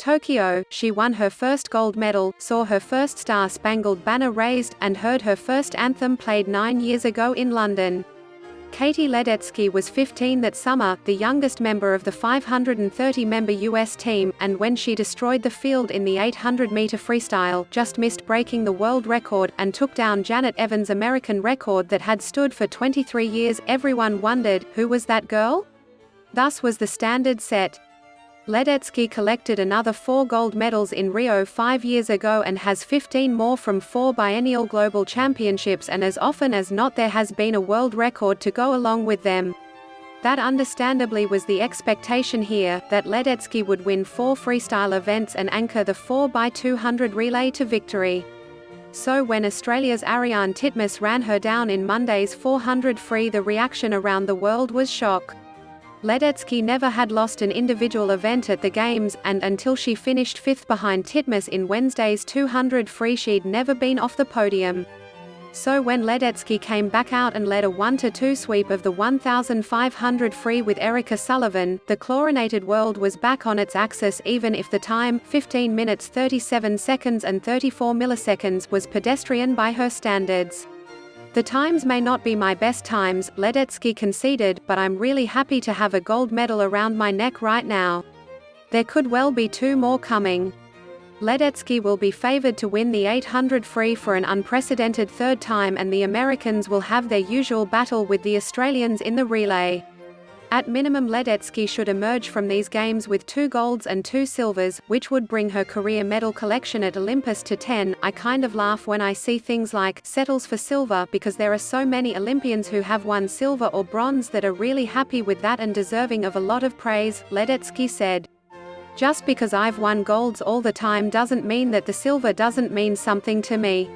Tokyo, she won her first gold medal, saw her first star-spangled banner raised, and heard her first anthem played 9 years ago in London. Katie Ledecky was 15 that summer, the youngest member of the 530-member US team, and when she destroyed the field in the 800-meter freestyle, just missed breaking the world record, and took down Janet Evans' American record that had stood for 23 years, everyone wondered, who was that girl? Thus was the standard set. Ledecky collected another 4 gold medals in Rio 5 years ago and has 15 more from 4 biennial global championships, and as often as not there has been a world record to go along with them. That understandably was the expectation here, that Ledecky would win 4 freestyle events and anchor the 4x200 relay to victory. So when Australia's Ariarne Titmus ran her down in Monday's 400 free, the reaction around the world was shock. Ledecky never had lost an individual event at the Games, and until she finished 5th behind Titmus in Wednesday's 200 free she'd never been off the podium. So when Ledecky came back out and led a 1-2 sweep of the 1,500 free with Erica Sullivan, the chlorinated world was back on its axis, even if the time, 15 minutes 37 seconds and 34 milliseconds, was pedestrian by her standards. "The times may not be my best times," Ledecky conceded, "but I'm really happy to have a gold medal around my neck right now. There could well be 2 more coming." Ledecky will be favored to win the 800 free for an unprecedented 3rd time, and the Americans will have their usual battle with the Australians in the relay. At minimum, Ledecky should emerge from these games with 2 golds and 2 silvers, which would bring her career medal collection at Olympus to 10. I kind of laugh when I see things like settles for silver, because there are so many Olympians who have won silver or bronze that are really happy with that and deserving of a lot of praise, Ledecky said. "Just because I've won golds all the time doesn't mean that the silver doesn't mean something to me.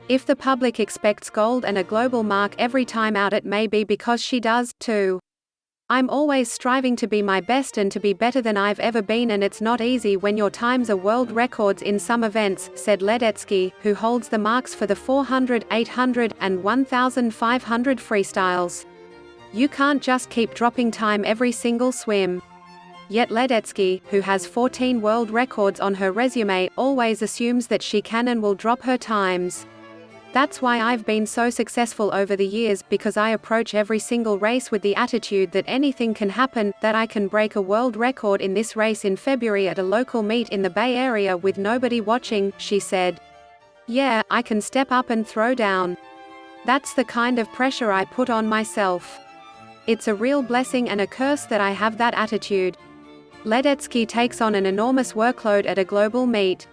If the public expects gold and a global mark every time out, it may be because she does, too. I'm always striving to be my best and to be better than I've ever been, and it's not easy when your times are world records in some events," said Ledecky, who holds the marks for the 400, 800, and 1,500 freestyles. "You can't just keep dropping time every single swim." Yet Ledecky, who has 14 world records on her resume, always assumes that she can and will drop her times. "That's why I've been so successful over the years, because I approach every single race with the attitude that anything can happen, that I can break a world record in this race in February at a local meet in the Bay Area with nobody watching," she said. "Yeah, I can step up and throw down. That's the kind of pressure I put on myself. It's a real blessing and a curse that I have that attitude." Ledecky takes on an enormous workload at a global meet.